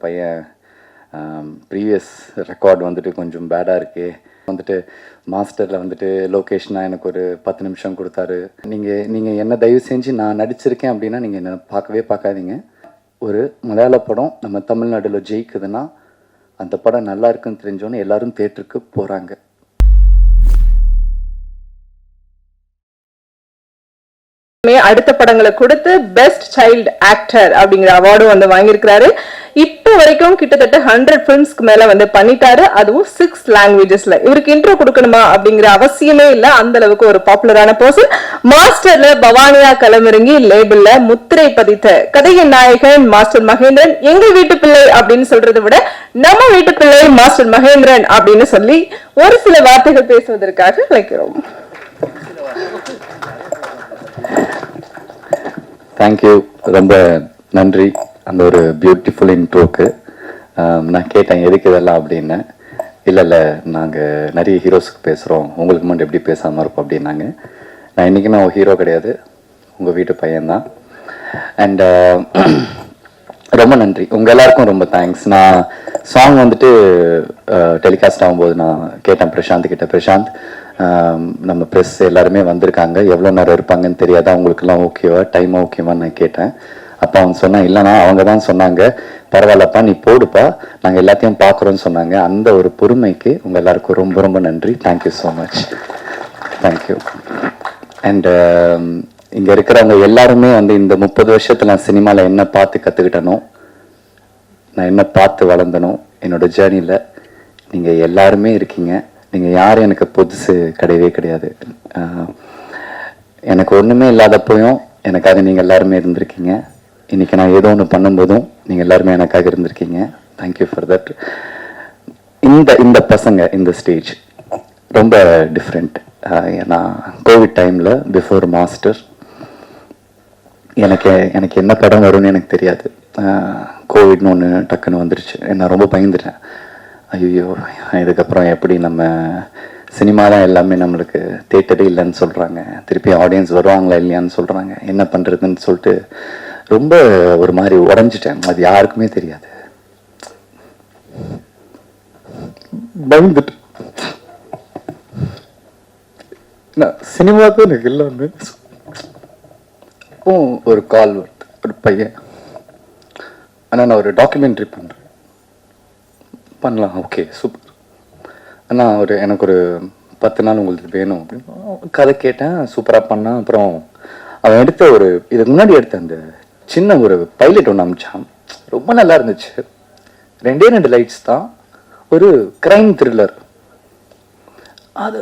பையன் previous record வந்துட்டு கொஞ்சம் பேடாக இருக்கே, வந்துட்டு மாஸ்டரில் வந்துட்டு லொக்கேஷனாக எனக்கு ஒரு 10 நிமிஷம் கொடுத்தாரு. நீங்கள் என்ன தயவு செஞ்சு நான் நடிச்சிருக்கேன் அப்படின்னா நீங்கள் என்ன பார்க்காதீங்க. ஒரு மலையாள படம் நம்ம தமிழ்நாட்டில் ஜெயிக்குதுன்னா அந்த படம் நல்லா இருக்குன்னு தெரிஞ்சோன்னே எல்லாரும் தியேட்டருக்கு போகிறாங்க. அடுத்த படங்களை கொடுத்து பெஸ்ட் சைல்டு ஆக்டர் அப்படிங்கிற அவார்டும் வந்து வாங்கியிருக்கிறாரு. இப்போ வரைக்கும் கிட்டத்தட்ட 100 ஃபிலிம்ஸ்க்கு மேல வந்து பண்ணிட்டாரு, அதுவும் 6 லாங்குவேஜஸ்ல. இவருக்கு இன்ட்ரோ கொடுக்கணுமா அப்படிங்கிற அவசியமே இல்ல, அந்த அளவுக்கு ஒரு பாப்புலரான பர்சன். மாஸ்டர்ல பவானியா களமிறங்கி லேபிள்ல முத்திரை பதித்த கதையின் நாயகன் மாஸ்டர் மகேந்திரன். எங்க வீட்டு பிள்ளை அப்படின்னு சொல்றதை விட நம்ம வீட்டு பிள்ளை மாஸ்டர் மகேந்திரன் அப்படின்னு சொல்லி ஒரு சில வார்த்தைகள் பேசுவதற்காக அழைக்கிறோம். தேங்க்யூ, ரொம்ப நன்றி அந்த ஒரு பியூட்டிஃபுல் இன்ட்ரோக்கு. நான் கேட்டேன் எதுக்கு இதெல்லாம் அப்படின்னு. இல்லை நாங்கள் நிறைய ஹீரோஸுக்கு பேசுகிறோம், உங்களுக்கு மட்டும் எப்படி பேசாமல் இருப்போம் அப்படின்னாங்க. நான் இன்றைக்கி நான் ஹீரோ கிடையாது, உங்கள் வீட்டு பையன்தான். அண்ட் ரொம்ப நன்றி உங்கள் எல்லாருக்கும், ரொம்ப தேங்க்ஸ். நான் சாங் வந்துட்டு டெலிகாஸ்ட் ஆகும்போது நான் கேட்டேன் பிரசாந்த் கிட்ட, பிரசாந்த் நம்ம ப்ரெஸ் எல்லாருமே வந்திருக்காங்க, எவ்வளோ நேரம் இருப்பாங்கன்னு தெரியாதா, அவங்களுக்குலாம் ஓகேவா, டைம் ஓகேவான்னு நான் கேட்டேன். அப்போ அவங்க சொன்னான், இல்லைனா அவங்க தான் சொன்னாங்க பரவாயில்லப்பா நீ போடுப்பா நாங்கள் எல்லாத்தையும் பார்க்குறோன்னு சொன்னாங்க. அந்த ஒரு பொறுமைக்கு உங்கள் எல்லாருக்கும் ரொம்ப ரொம்ப நன்றி. Thank you so much, thank you. And இங்கே இருக்கிறவங்க எல்லாருமே வந்து இந்த 30 வருஷத்தில் நான் சினிமாவில் என்ன பார்த்து கற்றுக்கிட்டனோ, நான் என்ன பார்த்து வளர்ந்தனோ என்னோட ஜேர்னியில் நீங்கள் எல்லாருமே இருக்கீங்க. நீங்கள் யாரும் எனக்கு புதுசு கிடையவே கிடையாது. எனக்கு ஒன்றுமே இல்லாதப்போயும் எனக்காக நீங்கள் எல்லாருமே இருந்திருக்கீங்க. இன்றைக்கி நான் ஏதோ ஒன்று பண்ணும்போதும் நீங்கள் எல்லாருமே எனக்காக இருந்திருக்கீங்க. Thank you for that. இந்த பசங்க இந்த ஸ்டேஜ் ரொம்ப டிஃப்ரெண்ட். ஏன்னா கோவிட் டைமில் பிஃபோர் மாஸ்டர் எனக்கு என்ன படம் வரும்னு எனக்கு தெரியாது. கோவிட்னு ஒன்று டக்குன்னு வந்துருச்சு. நான் ரொம்ப பயந்துட்டேன். ஐயோ இதுக்கப்புறம் எப்படி நம்ம சினிமா தான் எல்லாமே நம்மளுக்கு தேட்டரே இல்லைன்னு சொல்கிறாங்க, திருப்பி ஆடியன்ஸ் வருவாங்களா இல்லையான்னு சொல்கிறாங்க, என்ன பண்ணுறதுன்னு சொல்லிட்டு ரொம்ப ஒரு மாதிரி உடஞ்சிட்டேன். அது யாருக்குமே தெரியாது, பயந்துட்டு. சினிமா தான் எனக்கு எல்லாமே. ஒரு கால் வருது, ஒரு பையன், ஆனால் நான் ஒரு டாக்குமெண்ட்ரி பண்ணுறேன், பண்ணலாம், ஓகே சூப்பர் அண்ணா, எனக்கு ஒரு 10 நாள் உங்களுக்கு வேணும் அப்படின்னு கதை கேட்டேன். சூப்பராக பண்ணான். அப்புறம் அவன் எடுத்த இதுக்கு முன்னாடி எடுத்த அந்த சின்ன ஒரு பைலட் ஒன்று அமிச்சான், ரொம்ப நல்லா இருந்துச்சு. 2 லைட்ஸ் தான், ஒரு கிரைம் த்ரில்லர்.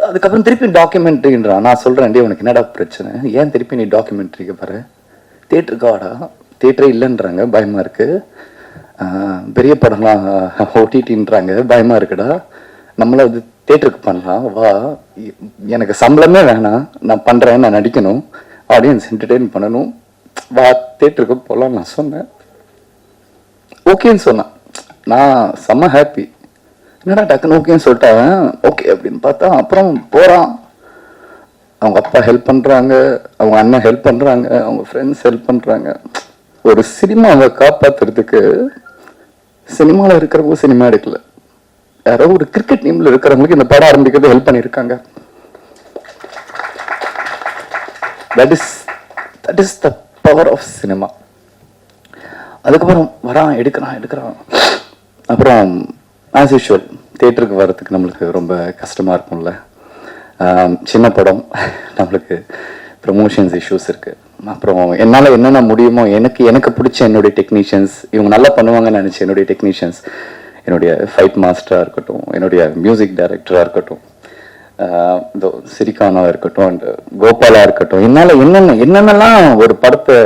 அதுக்கப்புறம் திருப்பி டாக்குமெண்ட்ரின்றான். நான் சொல்கிறேன், உனக்கு என்னடா பிரச்சனை, ஏன் திருப்பி நீ டாக்குமெண்ட்ரிக்கு பாரு, தேட்டருக்கு வாடா, தேட்டரே இல்லைன்றாங்க, பயமாக இருக்குது, பெரிய படம்லாம் ஓடிடின்றாங்க, பயமாக இருக்குடா, நம்மள அது தேட்டருக்கு பண்ணலாம், வா, எனக்கு சம்பளமே வேணாம், நான் பண்ணுறேன், நான் நடிக்கணும், ஆடியன்ஸ் என்டர்டெயின் பண்ணணும், வா தேட்டருக்கு போகலாம் நான் சொன்னேன். ஓகேன்னு சொன்னான். நான் செம்ம ஹாப்பி. என்னடா டக்குன்னு ஓகேன்னு சொல்லிட்டாங்க. ஓகே அப்படின்னு பார்த்தா அப்புறம் போகிறான். அவங்க அப்பா ஹெல்ப் பண்ணுறாங்க, அவங்க அண்ணன் ஹெல்ப் பண்ணுறாங்க, அவங்க ஃப்ரெண்ட்ஸ் ஹெல்ப் பண்ணுறாங்க. ஒரு சினிமாவை காப்பாற்றுறதுக்கு சினிமாவில் இருக்கிறவங்க சினிமா எடுக்கல, யாரோ ஒரு கிரிக்கெட் டீமில் இருக்கிறவங்களுக்கு இந்த படம் ஆரம்பிக்கிறது ஹெல்ப் பண்ணியிருக்காங்க. That is the power of cinema. அதுக்கப்புறம் வரான், எடுக்கிறான். அப்புறம் ஆஸ் யூஷுவல் தேட்டருக்கு வர்றதுக்கு நம்மளுக்கு ரொம்ப கஷ்டமாக இருக்கும்ல. சின்ன படம், நம்மளுக்கு ப்ரமோஷன்ஸ் இஷ்யூஸ் இருக்குது. அப்புறம் என்னால் என்னென்ன முடியுமோ எனக்கு பிடிச்ச என்னுடைய டெக்னீஷியன்ஸ், இவங்க நல்லா பண்ணுவாங்கன்னு நினச்சி என்னுடைய டெக்னீஷியன்ஸ், என்னுடைய ஃபைட் மாஸ்டராக இருக்கட்டும், என்னுடைய மியூசிக் டைரக்டராக இருக்கட்டும், இந்த சிரிகானாக இருக்கட்டும், அண்ட் கோபாலாக இருக்கட்டும், என்னால் என்னென்னலாம் ஒரு படத்தை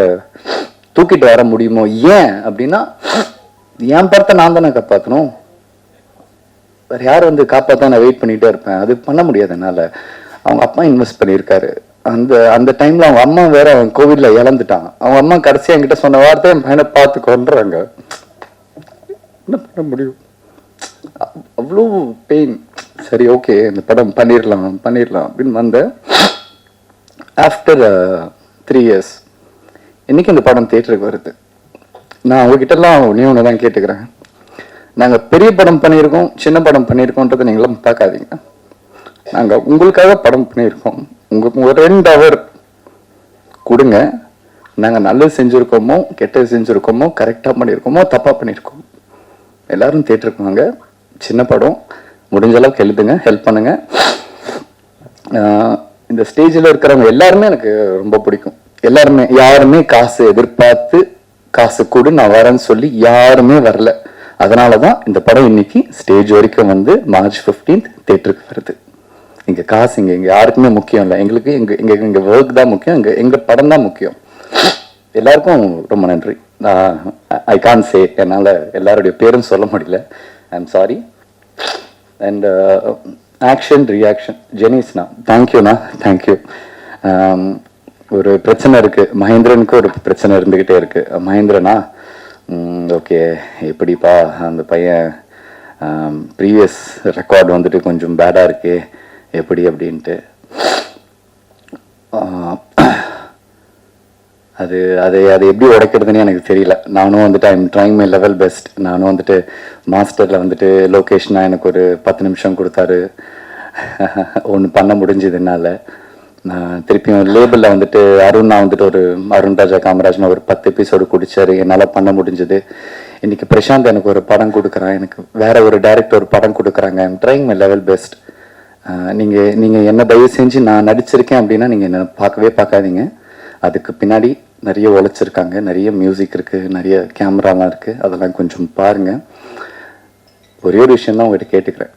தூக்கிட்டு வர முடியுமோ. ஏன் அப்படின்னா என் படத்தை நான் தானே காப்பாற்றணும், வேறு யார் வந்து காப்பாற்ற நான் வெயிட் பண்ணிகிட்டே இருப்பேன், அது பண்ண முடியாது என்னால். அவங்க அப்பா இன்வெஸ்ட் பண்ணியிருக்காரு. அந்த டைமில் அவங்க அம்மா வேற அவன் கோவிட்ல இழந்துட்டான். அவங்க அம்மா கடைசியாக என்கிட்ட சொன்ன வார்த்தை, என் பையனை பார்த்து கொண்டுறாங்க, என்ன பண்ண முடியும், அவ்வளோ பெயின். சரி ஓகே இந்த படம் பண்ணிடலாம் அப்படின்னு வந்தேன். ஆஃப்டர் 3 years இன்னைக்கு இந்த படம் தியேட்டருக்கு வருது. நான் உங்ககிட்டலாம் ஒன்று தான் கேட்டுக்கிறேன், நாங்கள் பெரிய படம் பண்ணியிருக்கோம், சின்ன படம் பண்ணியிருக்கோன்றதை நீங்களும் பார்க்காதீங்க. நாங்கள் உங்களுக்காக படம் பண்ணியிருக்கோம். உங்களுக்கு ஒரு 2 hour கொடுங்க. நாங்கள் நல்லது செஞ்சுருக்கோமோ கெட்டது செஞ்சுருக்கோமோ கரெக்டாக பண்ணியிருக்கோமோ தப்பாக பண்ணியிருக்கோம். எல்லாரும் தேட்டருக்கு வாங்க. சின்ன படம், முடிஞ்ச அளவுக்கு எழுதுங்க, ஹெல்ப் பண்ணுங்க. இந்த ஸ்டேஜில் இருக்கிறவங்க எல்லாருமே எனக்கு ரொம்ப பிடிக்கும். எல்லாருமே யாருமே காசு எதிர்பார்த்து காசு கூட நான் வரேன்னு சொல்லி யாருமே வரல. அதனாலதான் இந்த படம் இன்னைக்கு ஸ்டேஜ் வரைக்கும் வந்து March 15th தேட்டருக்கு வருது. இங்க காசு இங்க யாருக்குமே முக்கியம் இல்லை. எங்களுக்கு எங்க ஒர்க் தான் முக்கியம், எங்க படம் தான் முக்கியம். எல்லாருக்கும் ரொம்ப நன்றி. ஐ கான் சே, என்னால எல்லாருடைய பேரும் சொல்ல முடியல. I am sorry. And action reaction ஜெனிஸ்ண்ணா, தேங்க்யூண்ணா, தேங்க்யூ. ஒரு பிரச்சனை இருக்கு, மகேந்திரனுக்கு ஒரு பிரச்சனை இருந்துகிட்டே இருக்கு. மகேந்திரனா ஓகே, எப்படிப்பா அந்த பையன் ப்ரீவியஸ் ரெக்கார்டு வந்துட்டு கொஞ்சம் பேடா இருக்கு எப்படி அப்படின்ட்டு. அது அதை அதை எப்படி உடைக்கிறதுன்னு எனக்கு தெரியல. நானும் வந்துட்டு I'm trying my level best. நானும் வந்துட்டு மாஸ்டரில் வந்துட்டு லொக்கேஷனா எனக்கு ஒரு 10 நிமிஷம் கொடுத்தாரு, ஒன்று பண்ண முடிஞ்சது என்னால். திருப்பியும் லேபிளில் வந்துட்டு அருணா வந்துட்டு ஒரு அருண் ராஜா காமராஜ்னு ஒரு 10 எபிசோடு குடிச்சாரு, என்னால் பண்ண முடிஞ்சது. இன்னைக்கு பிரசாந்த் எனக்கு ஒரு படம் கொடுக்குறான், எனக்கு வேற ஒரு டைரக்டர் ஒரு படம் கொடுக்குறாங்க. I'm trying my level best. நீங்கள் என்ன தயவு செஞ்சு நான் நடிச்சிருக்கேன் அப்படின்னா நீங்கள் என்ன பார்க்காதீங்க. அதுக்கு பின்னாடி நிறைய உழைச்சிருக்காங்க, நிறைய மியூசிக் இருக்குது, நிறைய கேமராலாம் இருக்குது, அதெல்லாம் கொஞ்சம் பாருங்கள். ஒரே ஒரு விஷயம் தான் உங்கள்கிட்ட கேட்டுக்கிறேன்.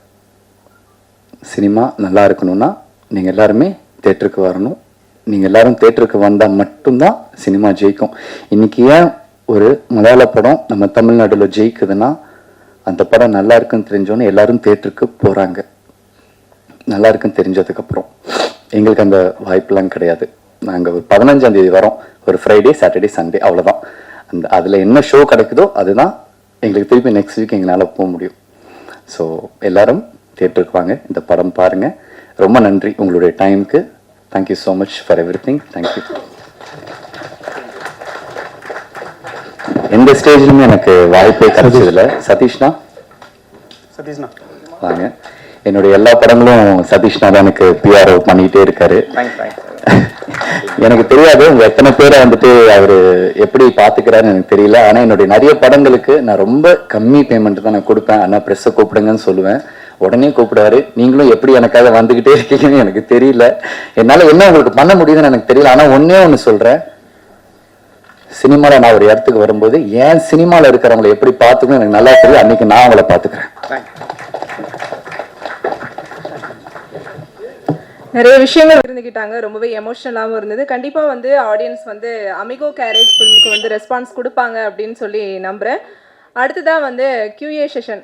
சினிமா நல்லா இருக்கணும்னா நீங்கள் எல்லாருமே தேட்டருக்கு வரணும். நீங்கள் எல்லாரும் தேட்டருக்கு வந்தால் மட்டும்தான் சினிமா ஜெயிக்கும். இன்னைக்கு ஏன் ஒரு மலையாள படம் நம்ம தமிழ்நாட்டில் ஜெயிக்குதுன்னா அந்த படம் நல்லா இருக்குன்னு தெரிஞ்சோன்னே எல்லாரும் தேட்டருக்கு போகிறாங்க. நல்லா இருக்குன்னு தெரிஞ்சதுக்கப்புறம் எங்களுக்கு அந்த வாய்ப்பெல்லாம் கிடையாது. நாங்கள் ஒரு 15ஆம் தேதி வரோம், ஒரு ஃப்ரைடே சாட்டர்டே சண்டே, அவ்வளோதான். அதில் என்ன ஷோ கிடைக்குதோ அதுதான் எங்களுக்கு திருப்பி நெக்ஸ்ட் வீக் எங்களால் போக முடியும். ஸோ எல்லாரும் தேட்டருக்கு வாங்க, இந்த படம் பாருங்கள். ரொம்ப நன்றி உங்களுடைய டைமுக்கு. Thank you so much for everything. Thank you. எந்த ஸ்டேஜ்லையுமே எனக்கு வாய்ப்பே கிடைச்சதில்லை. சதீஷ்னா வாங்க. என்னுடைய எல்லா படங்களும் சதீஷ்னா தான் எனக்கு பிஆர் பண்ணிக்கிட்டே இருக்காரு. எனக்கு தெரியாது உங்க எத்தனை பேரை வந்துட்டு அவரு எப்படி பாத்துக்கிறாருன்னு எனக்கு தெரியல. ஆனா என்னுடைய நிறைய படங்களுக்கு நான் ரொம்ப கம்மி பேமெண்ட் தான் நான் கொடுப்பேன். ஆனா ப்ரெஸ்ஸை கூப்பிடுங்கன்னு சொல்லுவேன், உடனே கூப்பிடுவாரு. நீங்களும் எப்படி எனக்காக வந்துகிட்டே இருக்கீங்கன்னு எனக்கு தெரியல. என்னால என்ன உங்களுக்கு பண்ண முடியுதுன்னு எனக்கு தெரியல. ஆனா ஒண்ணு சொல்றேன், சினிமால நான் ஒரு இடத்துக்கு வரும்போது ஏன் சினிமால இருக்கிறவங்களை எப்படி பாத்துக்கணும் எனக்கு நல்லா தெரியும். அன்னைக்கு நான் அவங்கள பாத்துக்கிறேன். நிறைய விஷயங்கள் இருந்துக்கிட்டாங்க, ரொம்பவே எமோஷனலாகவும் இருந்தது. கண்டிப்பாக வந்து ஆடியன்ஸ் வந்து அமிகோ கேரேஜ் ஃபிலிமுக்கு வந்து ரெஸ்பான்ஸ் கொடுப்பாங்க அப்படின்னு சொல்லி நம்புகிறேன். அடுத்ததான் வந்து QA session.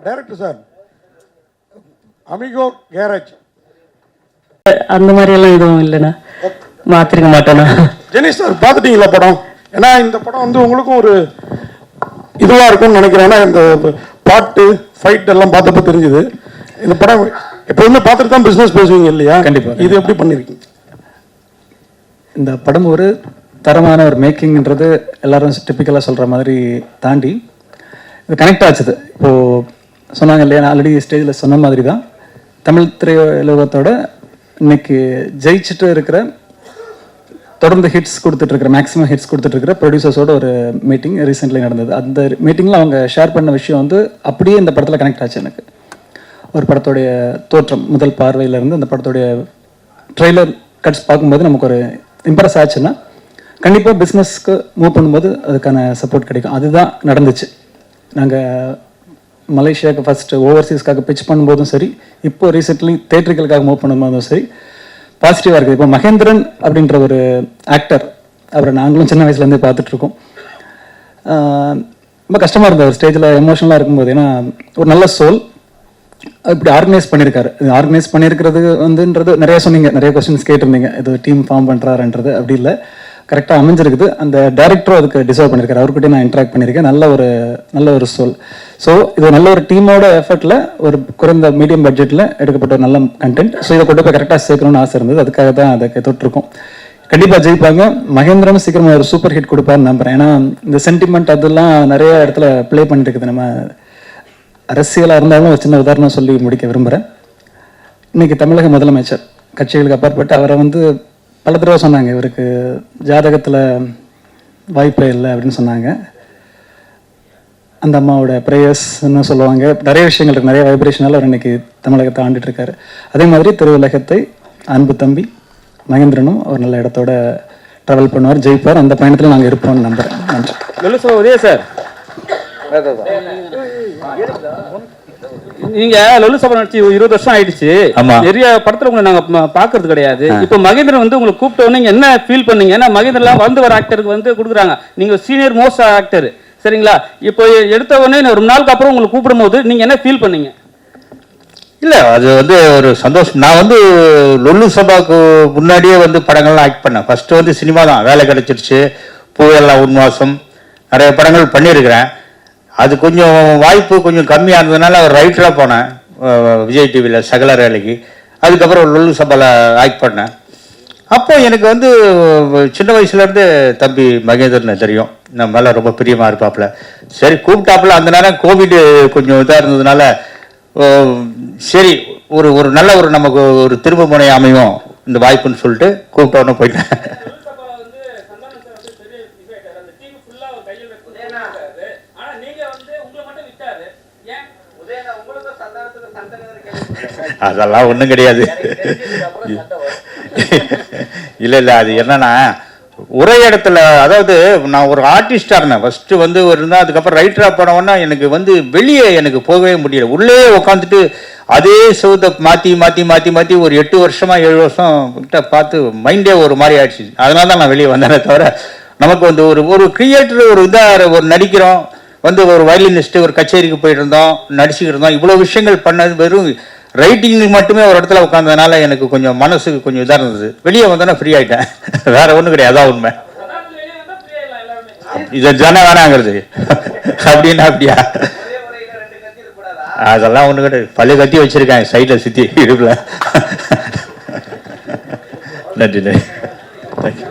Director sir, Amigo Garage அந்த மாதிரி எல்லாம் எதுவும் இல்லைண்ணா, மாத்திருக்க மாட்டேண்ணா. ஜெனிஸ் சார் பார்த்துட்டீங்களா படம்? ஏன்னா இந்த படம் வந்து உங்களுக்கும் ஒரு இதுவாக இருக்கும்னு நினைக்கிறேன். ஏன்னா இந்த பாட்டு ஃபைட் எல்லாம் பார்த்தப்ப தெரிஞ்சுது. இந்த படம் எப்போதுமே பார்த்துட்டு தான் பிஸ்னஸ் பேசுவீங்க இல்லையா? கண்டிப்பாக. இது எப்படி பண்ணியிருக்கீங்க? இந்த படம் ஒரு தரமான ஒரு மேக்கிங்ன்றது எல்லாரும் டிப்பிக்கலாக சொல்கிற மாதிரி தாண்டி இது கனெக்ட் ஆச்சுது. இப்போது சொன்னாங்க இல்லையா, நான் ஆல்ரெடி ஸ்டேஜில் சொன்ன மாதிரி தான் தமிழ் திரையுலகத்தோட இன்னைக்கு ஜெயிச்சுட்டு இருக்கிற, தொடர்ந்து ஹிட்ஸ் கொடுத்துட்ருக்கிற, மேக்ஸிமம் ஹிட்ஸ் கொடுத்துட்ருக்கிற ப்ரொடியூசர்ஸோட ஒரு மீட்டிங் ரீசெண்ட்லி நடந்தது. அந்த மீட்டிங்கில் அவங்க ஷேர் பண்ண விஷயம் வந்து அப்படியே இந்த படத்தில் கனெக்ட் ஆச்சு. எனக்கு ஒரு படத்தோடைய தோற்றம் முதல் பார்வையிலேருந்து அந்த படத்தோடைய ட்ரெய்லர் கட்ஸ் பார்க்கும்போது நமக்கு ஒரு இம்ப்ரெஸ் ஆச்சுன்னா கண்டிப்பாக பிஸ்னஸ்க்கு மூவ் பண்ணும்போது அதுக்கான சப்போர்ட் கிடைக்கும். அதுதான் நடந்துச்சு. நாங்கள் மலேசியாவுக்கு ஃபஸ்ட்டு ஓவர்சீஸ்க்காக பிச் பண்ணும்போதும் சரி, இப்போ ரீசெண்ட்லி தேட்டர்களுக்காக மூவ் பண்ணும்போதும் சரி பாசிட்டிவாக இருக்குது. இப்போ மகேந்திரன் அப்படின்ற ஒரு ஆக்டர், அவரை நாங்களும் சின்ன வயசுலேருந்தே பார்த்துட்ருக்கோம். ரொம்ப கஷ்டமாக இருந்தது ஒரு ஸ்டேஜில் எமோஷனலாக இருக்கும்போது. ஏன்னா ஒரு நல்ல சோல் இப்படி ஆர்கனைஸ் பண்ணியிருக்காரு. ஆர்கனைஸ் பண்ணியிருக்கிறது வந்துன்றது நிறைய சொன்னீங்க, நிறைய கொஸ்டின்ஸ் கேட்டிருந்தீங்க, இது டீம் ஃபார்ம் பண்ணுறாருன்றது. அப்படி இல்லை, கரெக்டாக அமைஞ்சிருக்குது. அந்த டேரக்டரும் அதுக்கு டிசர்வ் பண்ணியிருக்காரு. அவர்கிட்ட நான் இன்ட்ராக்ட் பண்ணியிருக்கேன். நல்ல ஒரு சோல். ஸோ இது நல்ல ஒரு டீமோட எஃபர்ட்டில் ஒரு குறைந்த மீடியம் பட்ஜெட்டில் எடுக்கப்பட்ட ஒரு நல்ல கண்டென்ட். ஸோ இதை கொண்டு போய் கரெக்டாக சேர்க்கணும்னு ஆசை இருந்தது. அதுக்காக தான் அதை தொட்டிருக்கோம். கண்டிப்பாக ஜெயிப்பாங்க. மகேந்திரனும் சீக்கிரமா ஒரு சூப்பர் ஹிட் கொடுப்பாருன்னு நம்புறேன். ஏன்னா இந்த சென்டிமெண்ட் அதெல்லாம் நிறைய இடத்துல ப்ளே பண்ணிட்டு இருக்குது. நம்ம அரசியலாக இருந்தாலும் ஒரு சின்ன உதாரணம் சொல்லி முடிக்க விரும்புகிறேன். இன்னைக்கு தமிழக முதலமைச்சர் கட்சிகளுக்கு அப்பாற்பட்டு அவரை பல தடவை சொன்னாங்க, இவருக்கு ஜாதகத்தில் வாய்ப்பே இல்லை அப்படின்னு சொன்னாங்க. அந்த அம்மாவோட ப்ரேயர்ஸ்ன்னு சொல்லுவாங்க, நிறைய விஷயங்கள் இருக்குது, நிறைய வைப்ரேஷனால அவர் இன்னைக்கு தமிழகத்தை ஆண்டுட்டு இருக்காரு. அதே மாதிரி திருவுலகத்தை அன்பு தம்பி மகேந்திரனும் ஒரு நல்ல இடத்தோட ட்ராவல் பண்ணுவார், ஜெயிப்பார். அந்த பயணத்தில் நாங்கள் இருப்போம்னு நம்புகிறேன். நன்றி. உதய சார், நீங்க லொல்லு சபா நடிச்சு 20 வருஷம் ஆயிடுச்சு. நிறைய படத்துல உங்களை நாங்க பாக்குறது கிடையாது. இப்ப மகேந்திரன் உங்களை கூப்பிட்ட உடனே என்ன ஃபீல் பண்ணீங்க? ஏன்னா மகேந்திரன் வர ஆக்டருக்கு கொடுக்குறாங்க, நீங்க சீனியர் மோஸ்ட் ஆக்டர், சரிங்களா? இப்போ எடுத்த உடனே ஒரு நாளுக்கு அப்புறம் உங்களை கூப்பிடும் போது நீங்க என்ன ஃபீல் பண்ணீங்க? இல்லை, அது ஒரு சந்தோஷம். நான் லொல்லு சபாவுக்கு முன்னாடியே படங்கள்லாம் ஆக்ட் பண்ணேன். ஃபர்ஸ்ட் சினிமா தான், வேலை கிடைச்சிருச்சு, பூவெல்லாம் உன்வாசம், நிறைய படங்கள் பண்ணியிருக்கிறேன். அது கொஞ்சம் வாய்ப்பு கொஞ்சம் கம்மியாக இருந்ததுனால ஒரு ரைட்டராக போனேன் விஜய் டிவியில் சகல வேலைக்கு. அதுக்கப்புறம் லொல்லு சபாவில் ஆக்ட் பண்ணேன். அப்போ எனக்கு சின்ன வயசுலேருந்து தம்பி மகேந்திரன் தெரியும், நம்ம மேலே ரொம்ப பிரியமாக இருப்பாப்புல. சரி கூப்பிட்டாப்புல. அந்த நேரம் கோவிட் கொஞ்சம் இதாக இருந்ததுனால சரி ஒரு நல்ல நமக்கு ஒரு திரும்ப முனை அமையும் இந்த வாய்ப்புன்னு சொல்லிட்டு கூப்பிட்டோன்னு போயிட்டேன். அதெல்லாம் ஒன்றும் கிடையாது. இல்லை இல்லை, அது என்னன்னா ஒரே இடத்துல, அதாவது நான் ஒரு ஆர்டிஸ்டாக இருந்தேன் ஃபஸ்ட்டு இருந்தேன். அதுக்கப்புறம் ரைட்டராக போனவொன்னா எனக்கு வெளியே எனக்கு போகவே முடியல. உள்ளே உட்காந்துட்டு அதே சவுத்தை மாற்றி மாற்றி மாற்றி மாற்றி ஒரு 8 வருஷமா 7 வருஷம் கிட்ட பார்த்து மைண்டே ஒரு மாதிரி ஆயிடுச்சு. அதனால தான் நான் வெளியே வந்தேனே தவிர, நமக்கு ஒரு கிரியேட்டர் ஒரு இதாக நடிக்கிறோம், ஒரு வயலினிஸ்ட்டு ஒரு கச்சேரிக்கு போயிட்டு இருந்தோம், நடிச்சுக்கிட்டு இருந்தோம், இவ்வளோ விஷயங்கள் பண்ணது வெறும் ரைட்டிங்கு மட்டுமே ஒரு இடத்துல உட்காந்ததுனால எனக்கு கொஞ்சம் மனசுக்கு கொஞ்சம் இதாக இருந்தது. வெளியே வந்தோன்னா ஃப்ரீ ஆகிட்டேன், வேற ஒன்றும் கிடையாது. அதான் உண்மை. இதை ஜன வேணாங்கிறது அப்படின்னா அப்படியா? அதெல்லாம் ஒன்றும் கிடையாது. பழைய கத்தி வச்சிருக்கேன் சைடில் சுற்றி இடுப்புல. நன்றி நன்றி. தேங்க்யூ.